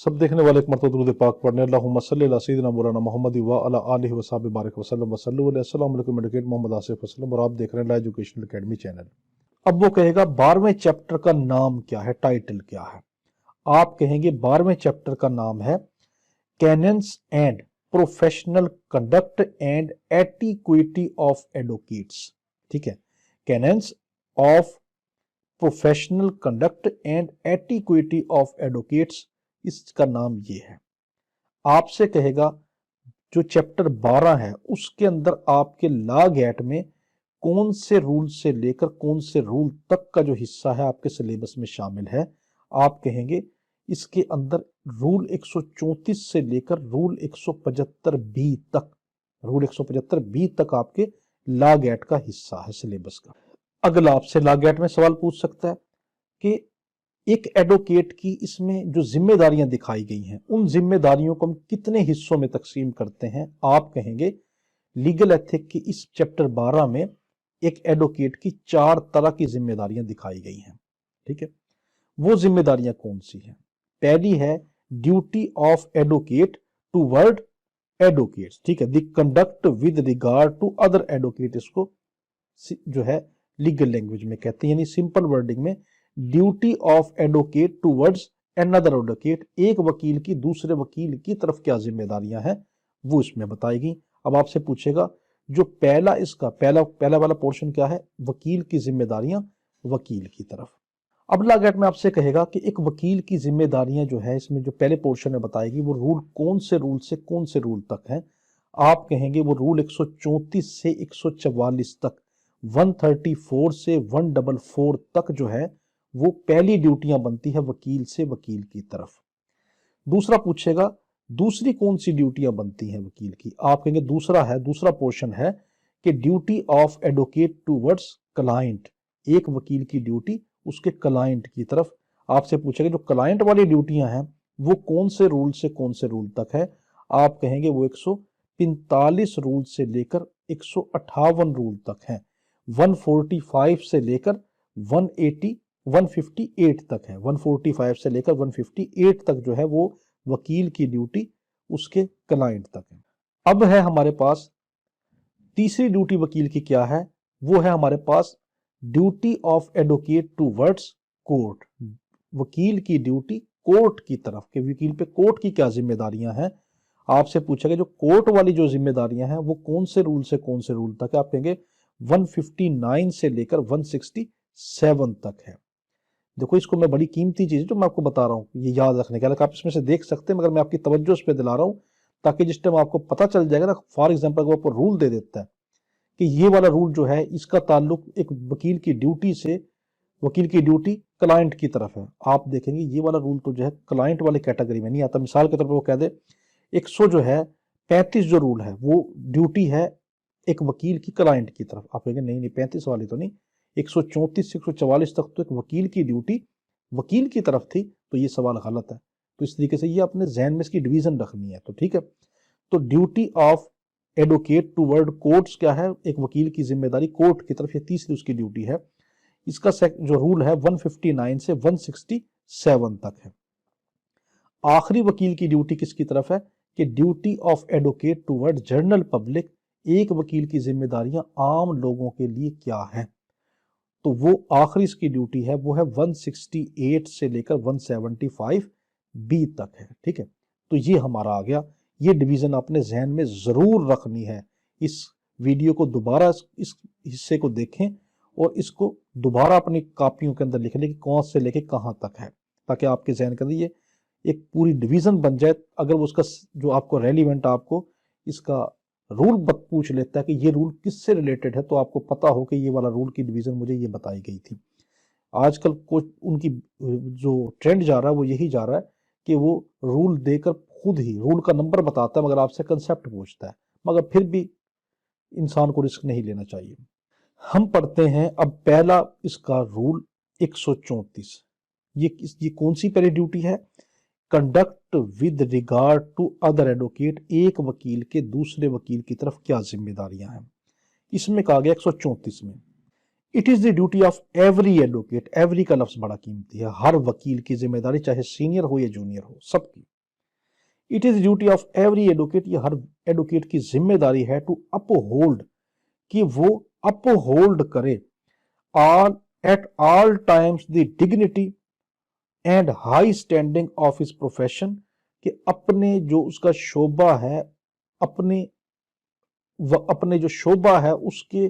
सब देखने वाले एक मरतबा दुरूद पाक पढ़ने अल्लाहुम्मा सल्ली अला सय्यिदिना मौलाना मुहम्मद व अला आलिहि व सहाबिहि बारिक वसल्लम वसल्लु अलैहि। अस्सलामु अलैकुम एडवोकेट मोहम्मद आसिफ असलम और आप देख रहे हैं ला एजुकेशनल एकेडमी चैनल। अब वो कहेगा 12वें चैप्टर का नाम क्या है, टाइटल क्या है। आप कहेंगे 12वें चैप्टर का नाम है canons and professional conduct and etiquette of advocates. ठीक है, canons of professional conduct and etiquette of advocates, इसका नाम ये है। आपसे कहेगा जो चैप्टर 12 है उसके अंदर आपके लॉ गैट में कौन से रूल से लेकर कौन से रूल तक का जो हिस्सा है आपके सिलेबस में शामिल है। आप कहेंगे इसके अंदर रूल 134 से लेकर रूल 175 बी तक, रूल 175 बी तक आपके लॉ गैट का हिस्सा है सिलेबस का। अगला आपसे लॉ गैट में सवाल पूछ सकता है कि एक एडवोकेट की इसमें जो जिम्मेदारियां दिखाई गई हैं उन जिम्मेदारियों को हम कितने हिस्सों में तकसीम करते हैं। आप कहेंगे लीगल एथिक की इस चैप्टर 12 में एक एडवोकेट की 4 तरह की जिम्मेदारियां दिखाई गई हैं। ठीक है, वो जिम्मेदारियां कौन सी हैं। पहली है duty of advocate toward advocates. ठीक है, the conduct with regard to other advocate, इसको जो है लीगल लैंग्वेज में कहते हैं, यानी सिंपल वर्डिंग में duty of advocate towards another advocate, एक वकील की दूसरे वकील की तरफ क्या जिम्मेदारियां हैं वो इसमें बताएगी। अब आपसे पूछेगा जो पहला इसका पहला वाला पोर्शन क्या है, वकील की जिम्मेदारियां वकील की तरफ। अब लॉ गैट में आपसे कहेगा कि एक वकील की जिम्मेदारियां जो है इसमें जो पहले पोर्शन में बताएगी वो रूल कौन से रूल से कौन से रूल तक है। आप कहेंगे वो रूल 134 से 144 तक, 134 से 144 तक जो है वो पहली ड्यूटियां बनती है वकील से वकील की तरफ। दूसरा पूछेगा दूसरी कौन सी ड्यूटियां बनती हैं वकील की। आप कहेंगे दूसरा पोर्शन है कि duty of advocate towards client, एक वकील की ड्यूटी उसके क्लाइंट की तरफ। आपसे पूछेगा जो क्लाइंट वाली ड्यूटियां हैं वो कौन से रूल से कौन से रूल तक है। आप कहेंगे वो 145 रूल से लेकर 158 रूल तक है, 145 से लेकर 158 तक है, 145 से लेकर 158 तक जो है वो वकील की ड्यूटी उसके क्लाइंट तक है। अब है हमारे पास तीसरी ड्यूटी वकील की क्या है, वो है हमारे पास duty of advocate towards court, वकील की ड्यूटी कोर्ट की तरफ के वकील पे कोर्ट की क्या जिम्मेदारियां हैं। आपसे पूछेगा जो कोर्ट वाली जो जिम्मेदारियां हैं वो कौन से रूल से कौन से रूल तक है। आप कहेंगे 159 से लेकर 167 तक है। देखो इसको मैं बड़ी कीमती चीज जो मैं आपको बता रहा हूँ ये याद रखने के, आप इसमें से देख सकते हैं मगर मैं आपकी तवज्जो इस पे दिला रहा हूँ ताकि जिस टाइम आपको पता चल जाएगा ना, फॉर एग्जांपल अगर आपको रूल दे देता है कि ये वाला रूल जो है इसका ताल्लुक एक वकील की ड्यूटी से, वकील की ड्यूटी क्लाइंट की तरफ है, आप देखेंगे ये वाला रूल तो जो है क्लाइंट वाले कैटेगरी में नहीं आता। मिसाल के तौर पर वो कह दे 135 जो रूल है वो ड्यूटी है एक वकील की क्लाइंट की तरफ। आप कहेंगे नहीं 35 वाली तो नहीं, 134 से 144 तक तो एक वकील की ड्यूटी वकील की तरफ थी, तो ये सवाल गलत है। तो इस तरीके से ये अपने जहन में इसकी डिवीजन रखनी है। तो ठीक है, तो duty of advocate toward courts क्या है, एक वकील की जिम्मेदारी कोर्ट की तरफ, ये तीसरी उसकी ड्यूटी है। इसका जो रूल है 159 से 167 तक है। आखिरी वकील की ड्यूटी किसकी तरफ है कि duty of advocate toward general public, एक वकील की जिम्मेदारियां आम लोगों के लिए क्या है, तो वो आखिरी इसकी ड्यूटी है वो है 168 से लेकर 175 बी तक है। ठीक है, तो ये हमारा आ गया। ये डिवीजन आपने जहन में जरूर रखनी है। इस वीडियो को दोबारा इस हिस्से को देखें और इसको दोबारा अपनी कॉपियों के अंदर लिख लें कि कौन से लेके कहां तक है, ताकि आपके जहन के अंदर ये एक पूरी डिवीजन बन जाए। अगर वो उसका जो आपको रेलिवेंट आपको इसका रूल पूछ लेता है कि ये रूल किससे रिलेटेड है, तो आपको पता हो कि ये वाला रूल की डिवीजन मुझे ये बताई गई थी। आजकल कुछ उनकी जो ट्रेंड जा रहा है वो यही जा रहा है कि वो रूल देकर खुद ही रूल का नंबर बताता है मगर आपसे कंसेप्ट पूछता है, मगर फिर भी इंसान को रिस्क नहीं लेना चाहिए। हम पढ़ते हैं अब पहला इसका रूल 134। ये कौन सी पहली ड्यूटी है, conduct with regard to other advocate, एक वकील के दूसरे वकील की तरफ क्या जिम्मेदारियां हैं। इसमें कहा गया 134 में it is the duty of every advocate, every का लफ्ज बड़ा कीमती है, हर वकील की जिम्मेदारी चाहे सीनियर हो या जूनियर हो सबकी, it is duty of every advocate, ये हर एडवोकेट की जिम्मेदारी है टू अपहोल्ड, कि वो अपहोल्ड करे all at all times the dignity and high standing of his profession, कि अपने जो उसका शोभा है, अपने जो शोभा है उसके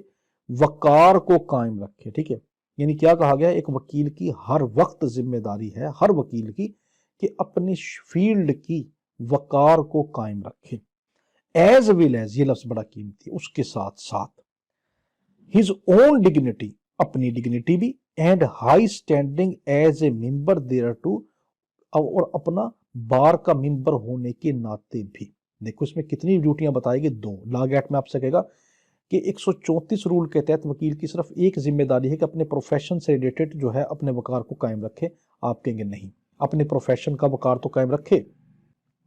वकार को कायम रखे। ठीक है, यानी क्या कहा गया, एक वकील की हर वक्त जिम्मेदारी है, हर वकील की, कि अपने फील्ड की वकार को कायम रखे। एज वेल एज, ये लफ्ज बड़ा कीमती, उसके साथ साथ हिज ओन डिग्निटी, अपनी डिग्निटी भी, and high standing as a member there too, और अपना बार का मेंबर होने के नाते भी। देखो इसमें कितनी ड्यूटियां बताई गई, 2। लॉ एक्ट में आपसे कहेगा कि 134 रूल के तहत वकील की सिर्फ एक जिम्मेदारी है कि अपने प्रोफेशन से रिलेटेड जो है अपने वकार को कायम रखे। आप कहेंगे नहीं, अपने प्रोफेशन का वकार तो कायम रखे,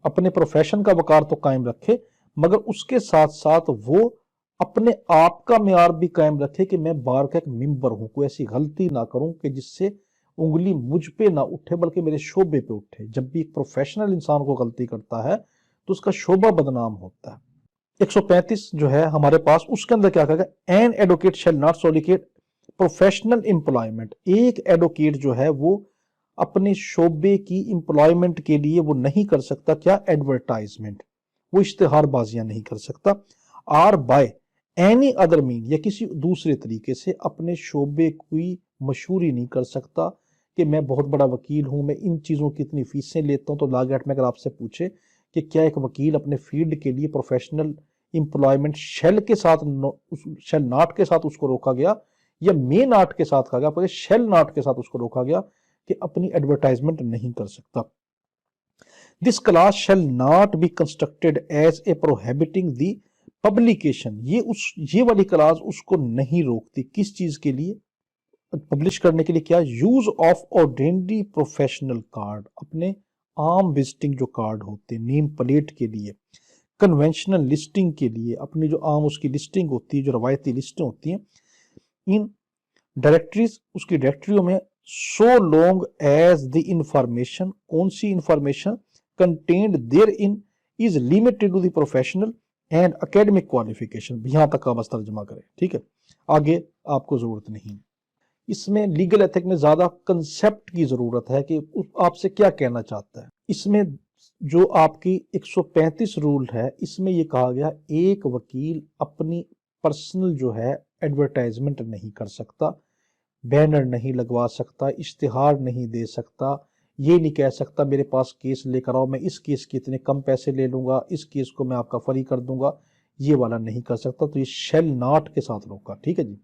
अपने प्रोफेशन का वकार तो कायम रखे, मगर उसके साथ साथ वो अपने आप का मेयार भी कायम रखे कि मैं बार का एक मेंबर हूं, कोई ऐसी गलती ना करूं कि जिससे उंगली मुझ पे ना उठे बल्कि मेरे शोबे पे उठे। जब भी एक प्रोफेशनल इंसान को गलती करता है तो उसका शोभा बदनाम होता है। 135 जो है हमारे पास, उसके अंदर क्या कहा, N advocate shall not solicit professional employment, एक एडवोकेट जो है वो अपने शोबे की एम्प्लॉयमेंट के लिए वो नहीं कर सकता क्या, एडवर्टाइजमेंट, वो इश्तिहारबाजियां नहीं कर सकता। Or by any other mean, या किसी दूसरे तरीके से अपने शोबे की मशहूरी नहीं कर सकता कि मैं बहुत बड़ा वकील हूं, मैं इन चीज़ों की इतनी फीसें लेता हूं। तो लॉ एक्ट में अगर आपसे पूछे कि क्या एक वकील अपने फील्ड के लिए प्रोफेशनल एम्प्लॉयमेंट शेल के साथ, शेल नॉट के साथ उसको रोका गया, या मे नॉट के साथ कहा गया, शेल नॉट के साथ उसको रोका गया कि अपनी एडवर्टाइजमेंट नहीं कर सकता। This clause shall not be constructed as a prohibiting the publication, ये वाली क्लास उसको नहीं रोकती किस चीज के लिए, पब्लिश करने के लिए, क्या, use of ordinary professional card, अपने आम विजिटिंग जो कार्ड होते हैं, नेम प्लेट के लिए, कन्वेंशनल लिस्टिंग के लिए, अपनी जो आम उसकी लिस्टिंग होती है, जो रवायती लिस्टें होती हैं, इन डायरेक्टरीज, उसकी डायरेक्टरियों में, so long as the information, कौन सी information, contained therein is limited to the professional and academic qualification, यहां तक का बस तर्जमा करें। ठीक है, आगे आपको जरूरत नहीं। इसमें लीगल एथिक में ज्यादा कंसेप्ट की जरूरत है कि आपसे क्या कहना चाहता है। इसमें जो आपकी 135 रूल है, इसमें यह कहा गया एक वकील अपनी पर्सनल जो है एडवर्टाइजमेंट नहीं कर सकता, बैनर नहीं लगवा सकता, इश्तिहार नहीं दे सकता, ये नहीं कह सकता मेरे पास केस लेकर आओ, मैं इस केस के इतने कम पैसे ले लूंगा, इस केस को मैं आपका फ्री कर दूंगा, ये वाला नहीं कर सकता। तो ये शेल नॉट के साथ रोका। ठीक है जी।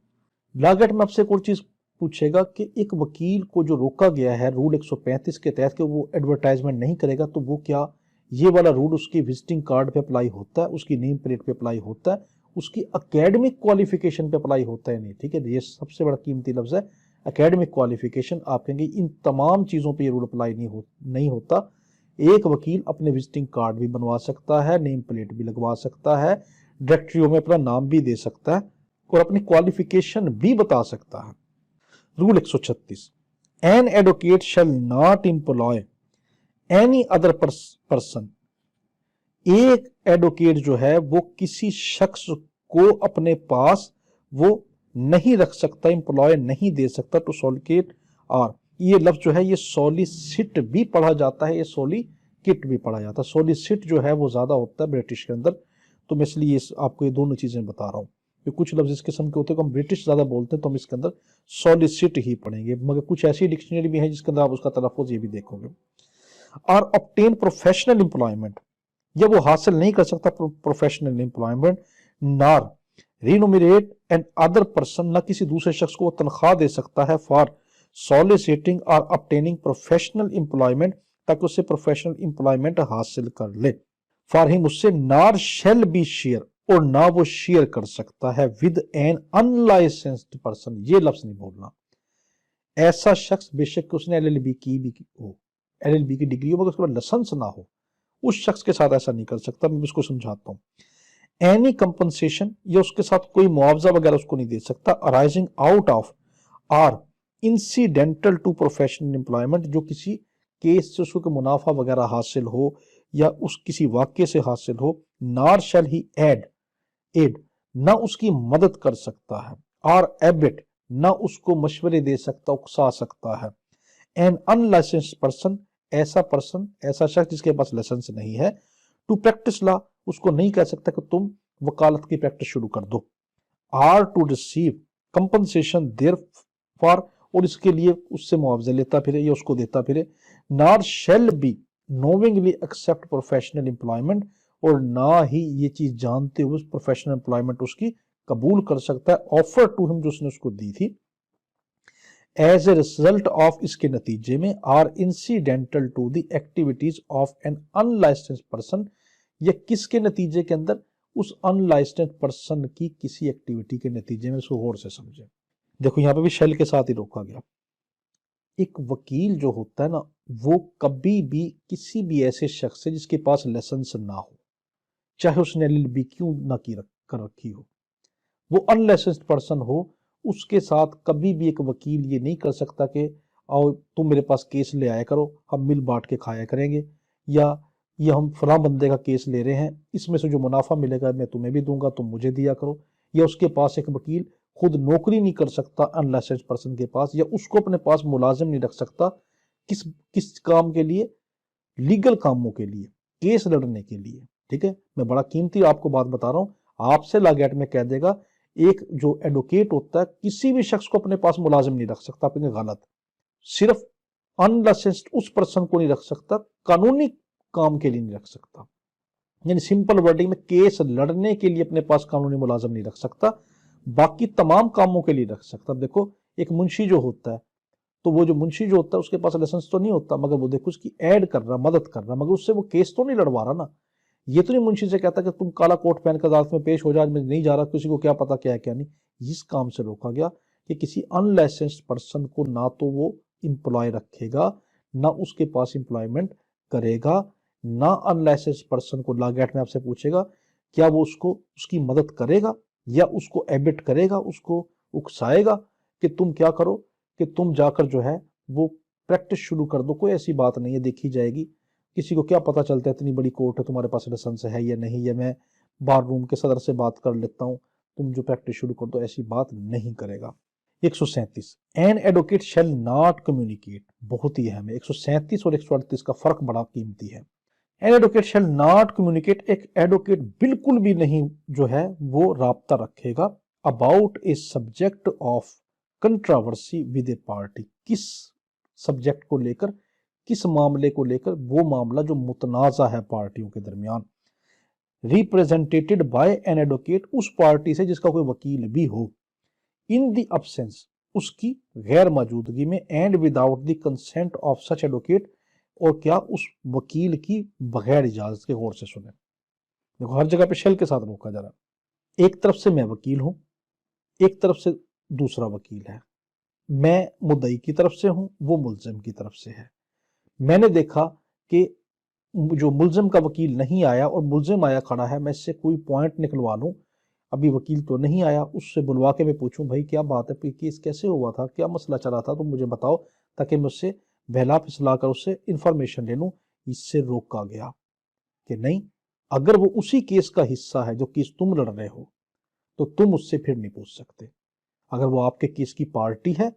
लॉ एक्ट में आपसे एक और चीज पूछेगा कि एक वकील को जो रोका गया है रूल 135 के तहत कि वो एडवर्टाइजमेंट नहीं करेगा, तो वो क्या, ये वाला रूल उसकी विजिटिंग कार्ड पे अप्लाई होता है, उसकी नेम प्लेट पे अप्लाई होता है, उसकी एकेडमिक क्वालिफिकेशन पे अप्लाई होता है नहीं। ठीक है, ये सबसे बड़ा कीमती लफ्ज है, एकेडमिक क्वालिफिकेशन। आप कहेंगे इन तमाम चीजों पे ये रूल अप्लाई नहीं होता। एक वकील अपने विजिटिंग कार्ड भी बनवा सकता है, नेम प्लेट भी लगवा सकता है, डायरेक्टरियों में अपना नाम भी दे सकता है और अपनी क्वालिफिकेशन भी बता सकता है। Rule 136, an advocate shall not employ any other person, एक एडवोकेट जो है वो किसी शख्स को अपने पास वो नहीं रख सकता, एम्प्लॉय नहीं दे सकता टू सोलिसिट, और ये लफ्ज जो है ये सोलिसिट भी पढ़ा जाता है, ये सोलिकिट भी पढ़ा जाता है। सोलिसिट जो है वो ज्यादा होता है ब्रिटिश के अंदर, तो मैं इसलिए आपको ये दोनों चीजें बता रहा हूँ। कुछ लफ्ज इस किस्म के होते हैं, हम ब्रिटिश ज्यादा बोलते हैं तो हम इसके अंदर सोलिसिट ही पढ़ेंगे, मगर कुछ ऐसी डिक्शनरी भी है जिसके अंदर आप उसका तलफ़ुज़ ये भी देखोगे। और ऑब्टेन प्रोफेशनल एम्प्लॉयमेंट, या वो हासिल नहीं कर सकता प्रोफेशनल एम्प्लॉयमेंट, नार रिनोमिनेट एन अदर पर्सन, ना किसी दूसरे शख्स को वो तनख्वाह दे सकता है फॉर सॉलिसिटिंग और ऑब्टेनिंग प्रोफेशनल एम्प्लॉयमेंट, ताकि उससे प्रोफेशनल एम्प्लॉयमेंट हासिल कर ले। फॉर हिम, उससे नार शेल बी शेयर, और ना वो शेयर कर सकता है विद एन अनलाइसेंस्ड पर्सन, ये लफ्ज नहीं बोलना। ऐसा शख्स बेशक उसने एलएलबी की भी हो, एलएलबी की डिग्री हो, मगर उसके बाद लाइसेंस ना हो, उस शख्स के साथ ऐसा नहीं कर सकता। मैं उसको समझाता हूँ। एनी कंपनसेशन, या उसके साथ कोई मुआवजा वगैरह उसको नहीं दे सकता, arising out of or incidental to professional employment, जो किसी केस से उसको मुनाफा वगैरह हासिल हो, یا اس کسی واقعے سے حاصل ہو. نار شیل ہی ایڈ نہ اس کی مدد کر سکتا ہے. اور ایبٹ نہ اس کو مشورے دے سکتا, اکسا سکتا ہے. این انلائسنسڈ پرسن ایسا شخص جس کے پاس لائسنس نہیں ہے, ٹو پریکٹس لا اس کو نہیں کہہ سکتا کہ تم وکالت کی پریکٹس شروع کر دو. Or to receive compensation therefor اور اس کے لیے اس سے معاوضہ لیتا پھرے یا اس کو دیتا پھرے. Nor shall be knowingly except professional employment اور نہ ہی یہ چیز جانتے ہوئے پروفیشنل امپلائمنٹ اس کی قبول کر سکتا ہے, آفر ٹو ہم جو اس نے اس کو دی تھی. ایز اے ریزلٹ آف اس کے نتیجے میں or incidental to the activities of an unlicensed person, یا کس کے نتیجے کے اندر, اس انلائسنسڈ پرسن کی کسی ایکٹیویٹی کے نتیجے میں. اس کو غور سے سمجھیں. دیکھو یہاں پہ بھی شیل کے ساتھ ہی روکا گیا. ایک وکیل جو ہوتا ہے نا, وہ کبھی بھی کسی بھی ایسے شخص سے جس کے پاس لائسنس نہ ہو, چاہے اس نے LLB کیوں نہ کر رکھی ہو, وہ انلائسنسڈ پرسن ہو, اس کے ساتھ کبھی بھی ایک وکیل یہ نہیں کر سکتا کہ آؤ تم میرے پاس کیس لے آیا کرو, ہم مل بانٹ کے کھایا کریں گے, یا یہ ہم فلاں بندے کا کیس لے رہے ہیں, اس میں سے جو منافع ملے گا میں تمہیں بھی دوں گا, تم مجھے دیا کرو. یا اس کے پاس ایک وکیل خود نوکری نہیں کر سکتا انلائسنسڈ پرسن کے پاس, یا اس کو اپنے پاس ملازم نہیں رکھ سکتا. کس کام کے لیے؟ لیگل کاموں کے لیے, کیس لڑنے کے لیے. ٹھیک ہے, میں بڑا قیمتی آپ کو بات بتا رہا ہوں. آپ سے لاگیٹ میں کہہ دے گا ایک جو ایڈوکیٹ ہوتا ہے کسی بھی شخص کو اپنے پاس ملازم نہیں رکھ سکتا. آپ غلط, صرف انلائسنسڈ اس پرسن کو نہیں رکھ سکتا, قانونی کام کے لیے نہیں رکھ سکتا. یعنی سمپل ورڈنگ میں کیس لڑنے کے لیے اپنے پاس قانونی ملازم نہیں رکھ سکتا, باقی تمام کاموں کے لیے رکھ سکتا. اب دیکھو ایک منشی جو ہوتا ہے, تو وہ جو منشی جو ہوتا ہے اس کے پاس لائسنس تو نہیں ہوتا, مگر وہ دیکھو اس کی ایڈ کر رہا, مدد کر رہا, مگر اس سے وہ کیس تو نہیں لڑوا رہا نا. یہ تو نہیں منشی سے کہتا کہ تم کالا کوٹ پہن کر عدالت میں پیش ہو جا, میں نہیں جا رہا, کسی کو کیا پتا کیا ہے کیا نہیں. اس کام سے روکا گیا کہ کسی ان لائسنسڈ پرسن کو نہ تو وہ امپلائی رکھے گا, نہ اس کے پاس امپلائمنٹ کرے گا, نہ ان لائسنسڈ پرسن کو لاگیٹ میں آپ سے پوچھے گا کیا وہ اس کی مدد کرے گا, یا اس کو ایبٹ کرے گا, اس کو اکسائے گا کہ تم کیا کرو, کہ تم جا کر جو ہے وہ پریکٹس شروع کر دو. کوئی ایسی بات نہیں ہے, دیکھی جائے گی. کسی کو کیا پتا چلتا ہے اتنی بڑی کورٹ ہے, تمہارے پاس لائسنس ہے یا نہیں, یا میں بار روم کے صدر سے بات کر لیتا ہوں, تم جو پریکٹس شروع کر دو, ایسی بات نہیں کرے گا. 137 an advocate shall not communicate, بہت ہی اہم ہے. 137 اور 138 کا فرق بڑا قیمتی ہے. An advocate shall not communicate, ایک ایڈوکیٹ بالکل بھی نہیں جو ہے وہ رابطہ رکھے گا about a subject of controversy with a party, کس سبجیکٹ کو لے کر, کس معاملے کو لے کر, وہ معاملہ جو متنازع ہے پارٹیوں کے درمیان. ریپریزنٹیڈ بائی این ایڈوکیٹ, اس پارٹی سے جس کا کوئی وکیل بھی ہو, ان دی ابسینس, اس کی غیر موجودگی میں, and without the consent of such advocate, اور کیا اس وکیل کی بغیر اجازت کے. غور سے سنیں, دیکھو ہر جگہ پہ شیل کے ساتھ روکا جا رہا. ایک طرف سے میں وکیل ہوں, ایک طرف سے دوسرا وکیل ہے, میں مدعی کی طرف سے ہوں, وہ ملزم کی طرف سے ہے. میں نے دیکھا کہ جو ملزم کا وکیل نہیں آیا اور ملزم آیا کھڑا ہے, میں اس سے کوئی پوائنٹ نکلوا لوں, ابھی وکیل تو نہیں آیا, اس سے بلوا کے میں پوچھوں بھائی کیا بات ہے, کیس کیسے ہوا تھا, کیا مسئلہ چلا تھا, تم مجھے بتاؤ, تاکہ میں اس سے بہلا پھسلا کر اس سے انفارمیشن لے لوں. اس سے روکا گیا کہ نہیں, اگر وہ اسی کیس کا حصہ ہے جو کیس تم لڑ رہے ہو, تو تم اس سے پھر نہیں پوچھ سکتے. اگر وہ آپ کے کیس کی پارٹی ہے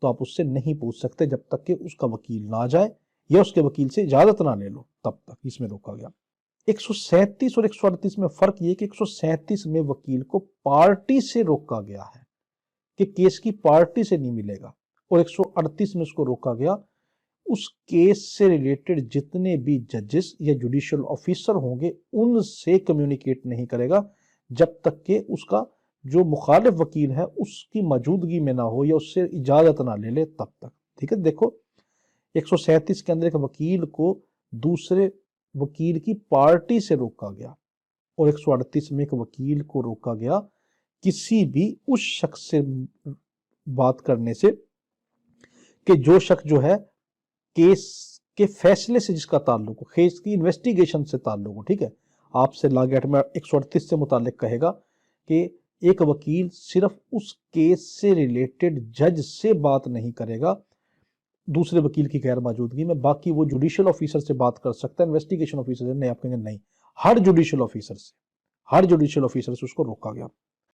تو آپ اس سے نہیں پوچھ سکتے جب تک کہ اس کا وکیل نہ جائے یا اس کے وکیل سے اجازت نہ لے لو, تب تک. اس میں روکا گیا. 137 اور 138 میں فرق یہ کہ 137 میں وکیل کو پارٹی سے روکا گیا ہے کہ کیس کی پارٹی سے نہیں ملے گا, اور 138 میں اس کو روکا گیا اس کیس سے ریلیٹڈ جتنے بھی ججز یا جوڈیشل آفیسر ہوں گے ان سے کمیونیکیٹ نہیں کرے گا جب تک کہ اس کا جو مخالف وکیل ہے اس کی موجودگی میں نہ ہو یا اس سے اجازت نہ لے لے, تب تک. ٹھیک ہے, دیکھو 137 کے اندر ایک وکیل کو دوسرے وکیل کی پارٹی سے روکا گیا, اور 138 میں ایک وکیل کو روکا گیا کسی بھی اس شخص سے بات کرنے سے کہ جو شخص جو ہے کیس کے فیصلے سے جس کا تعلق ہو, کیس کی انویسٹیگیشن سے تعلق ہو. ٹھیک ہے, آپ سے لا گیٹ میں 138 سے متعلق کہے گا کہ ایک وکیل صرف اس کیس سے ریلیٹڈ جج سے بات نہیں کرے گا, دوسرے وکیل کی غیر موجودگی میں، باقی وہ جوڈیشل آفیسر سے بات کر سکتا ہے، انویسٹیگیشن آفیسر سے نہیں، آپ کہیں گے نہیں، ہر جوڈیشل آفیسر سے اس کو روکا گیا۔